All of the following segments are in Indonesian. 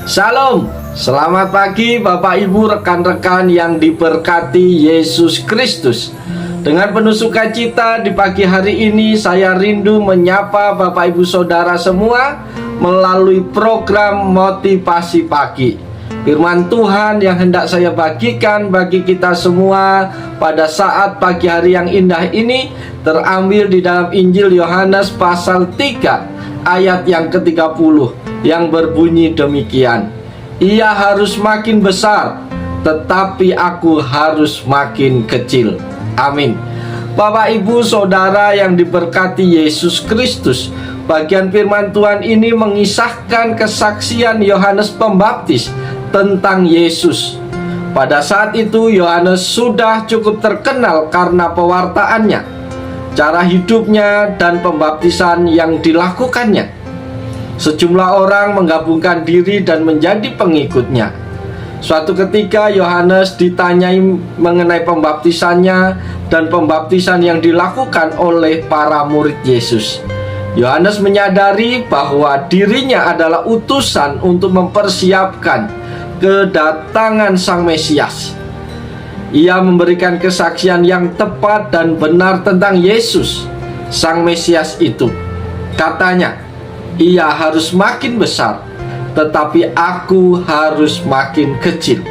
Shalom, selamat pagi Bapak Ibu rekan-rekan yang diberkati Yesus Kristus. Dengan penuh sukacita di pagi hari ini saya rindu menyapa Bapak Ibu Saudara semua melalui program Motivasi Pagi. Firman Tuhan yang hendak saya bagikan bagi kita semua pada saat pagi hari yang indah ini terambil di dalam Injil Yohanes pasal 3 ayat yang ke-30 yang berbunyi demikian. Ia harus makin besar, tetapi aku harus makin kecil. Amin. Bapak Ibu Saudara yang diberkati Yesus Kristus, bagian firman Tuhan ini mengisahkan kesaksian Yohanes Pembaptis tentang Yesus. Pada saat itu Yohanes sudah cukup terkenal karena pewartaannya, cara hidupnya, dan pembaptisan yang dilakukannya. Sejumlah orang menggabungkan diri dan menjadi pengikutnya. Suatu ketika Yohanes ditanyai mengenai pembaptisannya dan pembaptisan yang dilakukan oleh para murid Yesus. Yohanes menyadari bahwa dirinya adalah utusan untuk mempersiapkan kedatangan Sang Mesias. Ia memberikan kesaksian yang tepat dan benar tentang Yesus, Sang Mesias itu. Katanya, ia harus makin besar, tetapi aku harus makin kecil.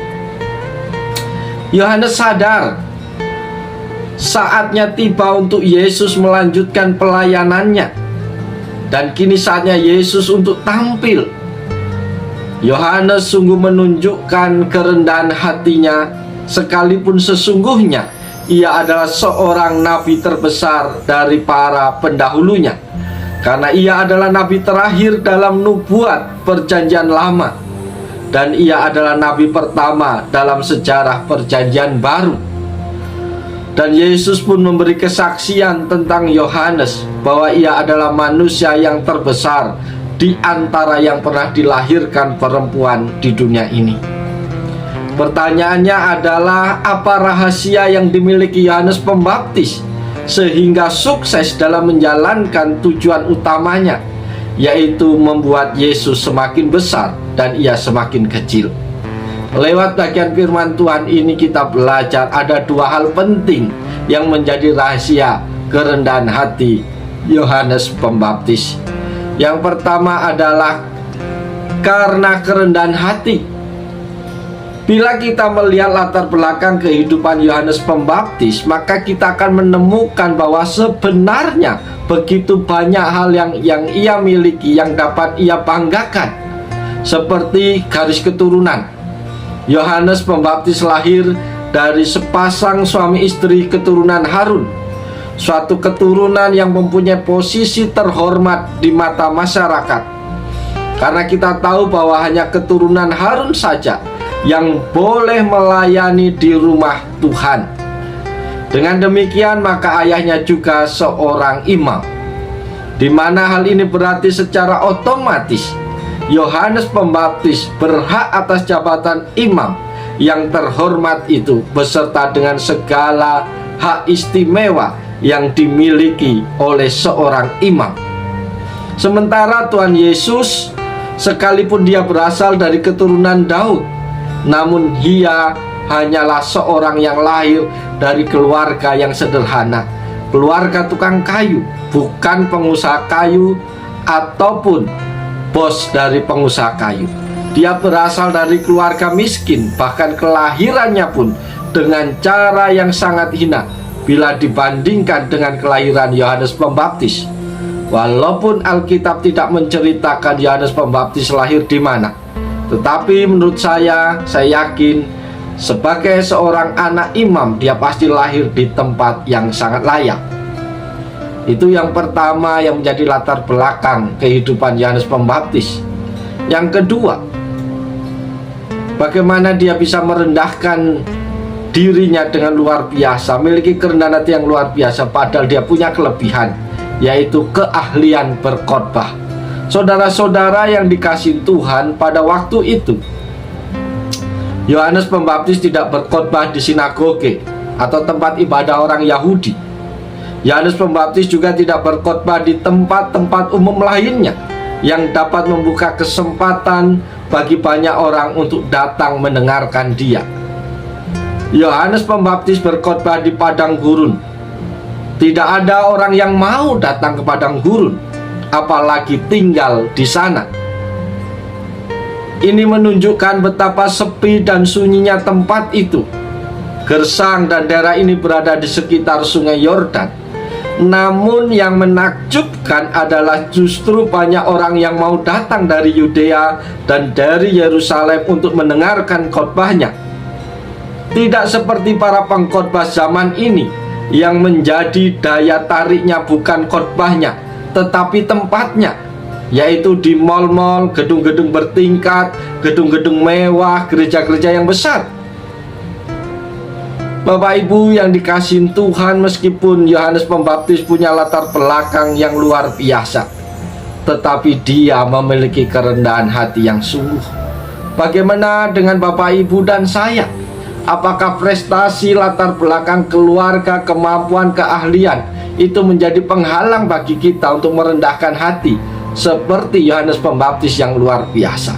Yohanes sadar saatnya tiba untuk Yesus melanjutkan pelayanannya, dan kini saatnya Yesus untuk tampil. Yohanes sungguh menunjukkan kerendahan hatinya, sekalipun sesungguhnya ia adalah seorang nabi terbesar dari para pendahulunya. Karena ia adalah nabi terakhir dalam nubuat perjanjian lama, dan ia adalah nabi pertama dalam sejarah perjanjian baru. Dan Yesus pun memberi kesaksian tentang Yohanes bahwa ia adalah manusia yang terbesar di antara yang pernah dilahirkan perempuan di dunia ini. Pertanyaannya adalah, apa rahasia yang dimiliki Yohanes Pembaptis sehingga sukses dalam menjalankan tujuan utamanya, yaitu membuat Yesus semakin besar dan ia semakin kecil? Lewat bagian firman Tuhan ini kita belajar ada dua hal penting yang menjadi rahasia kerendahan hati Yohanes Pembaptis. Yang pertama adalah karena kerendahan hati. Bila kita melihat latar belakang kehidupan Yohanes Pembaptis, maka kita akan menemukan bahwa sebenarnya begitu banyak hal yang ia miliki, yang dapat ia banggakan. Seperti garis keturunan. Yohanes Pembaptis lahir dari sepasang suami istri keturunan Harun, suatu keturunan yang mempunyai posisi terhormat di mata masyarakat. Karena kita tahu bahwa hanya keturunan Harun saja yang boleh melayani di rumah Tuhan. Dengan demikian maka ayahnya juga seorang imam, di mana hal ini berarti secara otomatis Yohanes Pembaptis berhak atas jabatan imam yang terhormat itu, beserta dengan segala hak istimewa yang dimiliki oleh seorang imam. Sementara Tuhan Yesus, sekalipun dia berasal dari keturunan Daud, namun ia hanyalah seorang yang lahir dari keluarga yang sederhana, keluarga tukang kayu, bukan pengusaha kayu ataupun bos dari pengusaha kayu. Dia berasal dari keluarga miskin, bahkan kelahirannya pun dengan cara yang sangat hina bila dibandingkan dengan kelahiran Yohanes Pembaptis. Walaupun Alkitab tidak menceritakan Yohanes Pembaptis lahir di mana, tetapi menurut saya yakin sebagai seorang anak imam, dia pasti lahir di tempat yang sangat layak. Itu yang pertama yang menjadi latar belakang kehidupan Yohanes Pembaptis. Yang kedua, bagaimana dia bisa merendahkan dirinya dengan luar biasa, memiliki kerendahan hati yang luar biasa, padahal dia punya kelebihan, yaitu keahlian berkhotbah. Saudara-saudara yang dikasihi Tuhan, pada waktu itu Yohanes Pembaptis tidak berkhotbah di sinagoge atau tempat ibadah orang Yahudi. Yohanes Pembaptis juga tidak berkhotbah di tempat-tempat umum lainnya, yang dapat membuka kesempatan bagi banyak orang untuk datang mendengarkan dia. Yohanes Pembaptis berkhotbah di padang gurun. Tidak ada orang yang mau datang ke padang gurun, apalagi tinggal di sana. Ini menunjukkan betapa sepi dan sunyinya tempat itu. Gersang dan daerah ini berada di sekitar sungai Yordan. Namun yang menakjubkan adalah justru banyak orang yang mau datang dari Yudea dan dari Yerusalem untuk mendengarkan khotbahnya. Tidak seperti para pengkhotbah zaman ini yang menjadi daya tariknya bukan khotbahnya, tetapi tempatnya, yaitu di mal-mal, gedung-gedung bertingkat, gedung-gedung mewah, gereja-gereja yang besar. Bapak Ibu yang dikasihi Tuhan, meskipun Yohanes Pembaptis punya latar belakang yang luar biasa, tetapi dia memiliki kerendahan hati yang sungguh. Bagaimana dengan Bapak Ibu dan saya? Apakah prestasi, latar belakang keluarga, kemampuan, keahlian itu menjadi penghalang bagi kita untuk merendahkan hati seperti Yohanes Pembaptis yang luar biasa?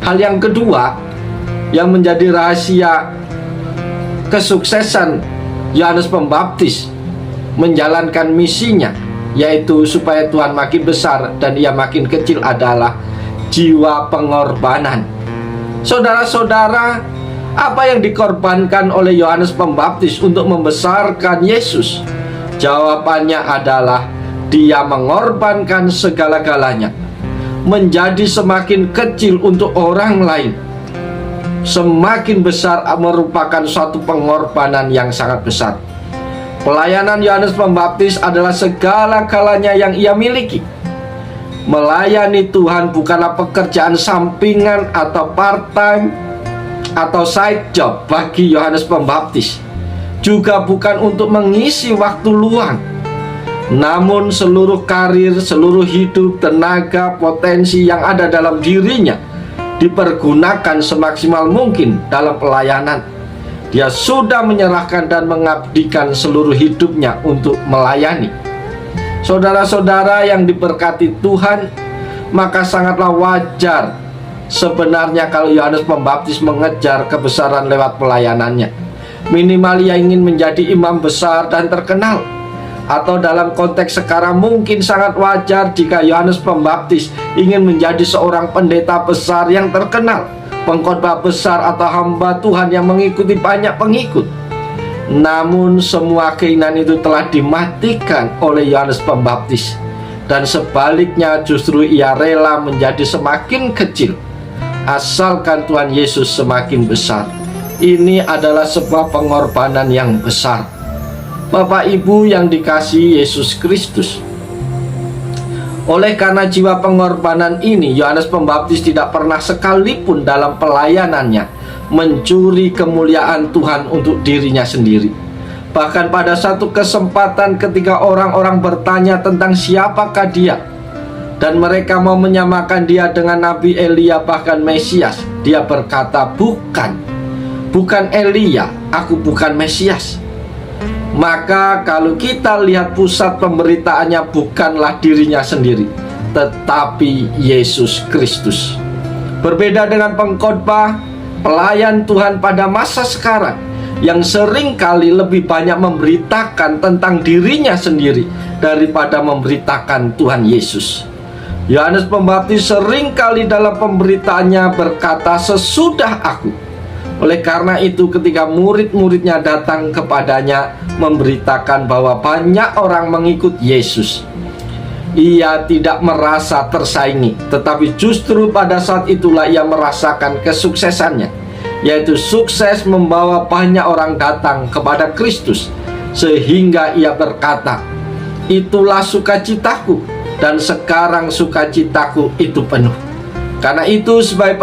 Hal yang kedua yang menjadi rahasia kesuksesan Yohanes Pembaptis menjalankan misinya, yaitu supaya Tuhan makin besar dan ia makin kecil, adalah jiwa pengorbanan. Saudara-saudara, apa yang dikorbankan oleh Yohanes Pembaptis untuk membesarkan Yesus? Jawabannya adalah dia mengorbankan segala-galanya, menjadi semakin kecil untuk orang lain. Semakin besar merupakan suatu pengorbanan yang sangat besar. Pelayanan Yohanes Pembaptis adalah segala-galanya yang ia miliki. Melayani Tuhan bukanlah pekerjaan sampingan atau part-time atau side job bagi Yohanes Pembaptis. Juga bukan untuk mengisi waktu luang. Namun seluruh karir, seluruh hidup, tenaga, potensi yang ada dalam dirinya dipergunakan semaksimal mungkin dalam pelayanan. Dia sudah menyerahkan dan mengabdikan seluruh hidupnya untuk melayani. Saudara-saudara yang diberkati Tuhan, maka sangatlah wajar sebenarnya kalau Yohanes Pembaptis mengejar kebesaran lewat pelayanannya. Minimal ia ingin menjadi imam besar dan terkenal. Atau dalam konteks sekarang mungkin sangat wajar jika Yohanes Pembaptis ingin menjadi seorang pendeta besar yang terkenal, pengkhotbah besar atau hamba Tuhan yang mengikuti banyak pengikut. Namun semua keinginan itu telah dimatikan oleh Yohanes Pembaptis. Dan sebaliknya justru ia rela menjadi semakin kecil, asalkan Tuhan Yesus semakin besar. Ini adalah sebuah pengorbanan yang besar. Bapak Ibu yang dikasihi Yesus Kristus, oleh karena jiwa pengorbanan ini, Yohanes Pembaptis tidak pernah sekalipun dalam pelayanannya mencuri kemuliaan Tuhan untuk dirinya sendiri. Bahkan pada satu kesempatan ketika orang-orang bertanya tentang siapakah dia, dan mereka mau menyamakan dia dengan Nabi Elia, bahkan Mesias, dia berkata, bukan Elia, aku bukan Mesias. Maka kalau kita lihat pusat pemberitaannya bukanlah dirinya sendiri, tetapi Yesus Kristus. Berbeda dengan pengkhotbah, pelayan Tuhan pada masa sekarang yang seringkali lebih banyak memberitakan tentang dirinya sendiri daripada memberitakan Tuhan Yesus. Yohanes Pembaptis seringkali dalam pemberitaannya berkata, sesudah aku. Oleh karena itu ketika murid-muridnya datang kepadanya memberitakan bahwa banyak orang mengikut Yesus, ia tidak merasa tersaingi, tetapi justru pada saat itulah ia merasakan kesuksesannya, yaitu sukses membawa banyak orang datang kepada Kristus. Sehingga ia berkata, itulah sukacitaku, dan sekarang sukacitaku itu penuh. Karena itu sebagai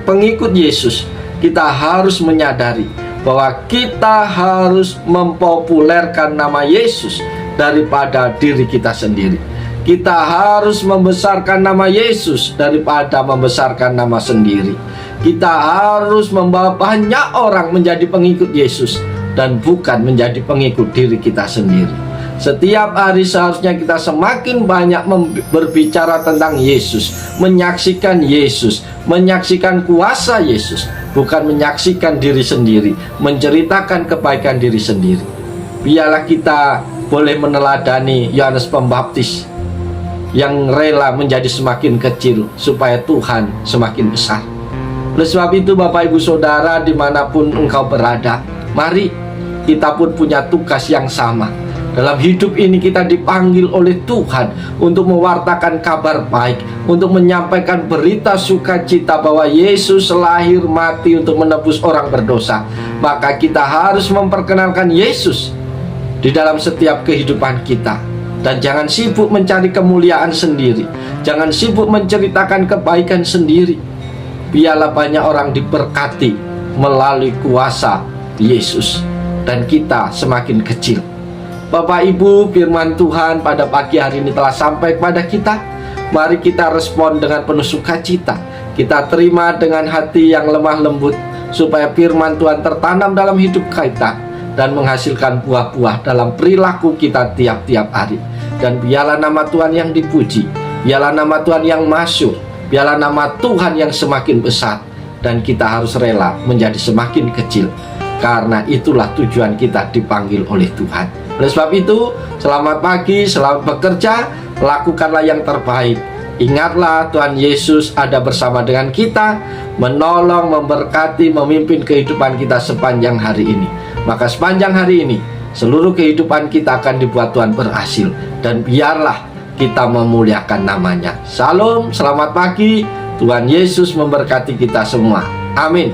pengikut Yesus, kita harus menyadari bahwa kita harus mempopulerkan nama Yesus daripada diri kita sendiri. Kita harus membesarkan nama Yesus daripada membesarkan nama sendiri. Kita harus membawa banyak orang menjadi pengikut Yesus dan bukan menjadi pengikut diri kita sendiri. Setiap hari seharusnya kita semakin banyak berbicara tentang Yesus, menyaksikan Yesus, menyaksikan kuasa Yesus, bukan menyaksikan diri sendiri, menceritakan kebaikan diri sendiri. Biarlah kita boleh meneladani Yohanes Pembaptis yang rela menjadi semakin kecil supaya Tuhan semakin besar. Oleh sebab itu Bapak Ibu Saudara dimanapun engkau berada, mari kita pun punya tugas yang sama. Dalam hidup ini kita dipanggil oleh Tuhan untuk mewartakan kabar baik, untuk menyampaikan berita sukacita bahwa Yesus lahir mati untuk menebus orang berdosa. Maka kita harus memperkenalkan Yesus di dalam setiap kehidupan kita. Dan jangan sibuk mencari kemuliaan sendiri, jangan sibuk menceritakan kebaikan sendiri. Biarlah banyak orang diberkati melalui kuasa Yesus, dan kita semakin kecil. Bapak Ibu, firman Tuhan pada pagi hari ini telah sampai kepada kita. Mari kita respon dengan penuh sukacita. Kita terima dengan hati yang lemah lembut, supaya firman Tuhan tertanam dalam hidup kita dan menghasilkan buah-buah dalam perilaku kita tiap-tiap hari. Dan biarlah nama Tuhan yang dipuji, biarlah nama Tuhan yang masuk, biarlah nama Tuhan yang semakin besar. Dan kita harus rela menjadi semakin kecil, karena itulah tujuan kita dipanggil oleh Tuhan. Oleh sebab itu, selamat pagi, selamat bekerja, lakukanlah yang terbaik. Ingatlah Tuhan Yesus ada bersama dengan kita, menolong, memberkati, memimpin kehidupan kita sepanjang hari ini. Maka sepanjang hari ini, seluruh kehidupan kita akan dibuat Tuhan berhasil. Dan biarlah kita memuliakan namanya. Salam, selamat pagi, Tuhan Yesus memberkati kita semua. Amin.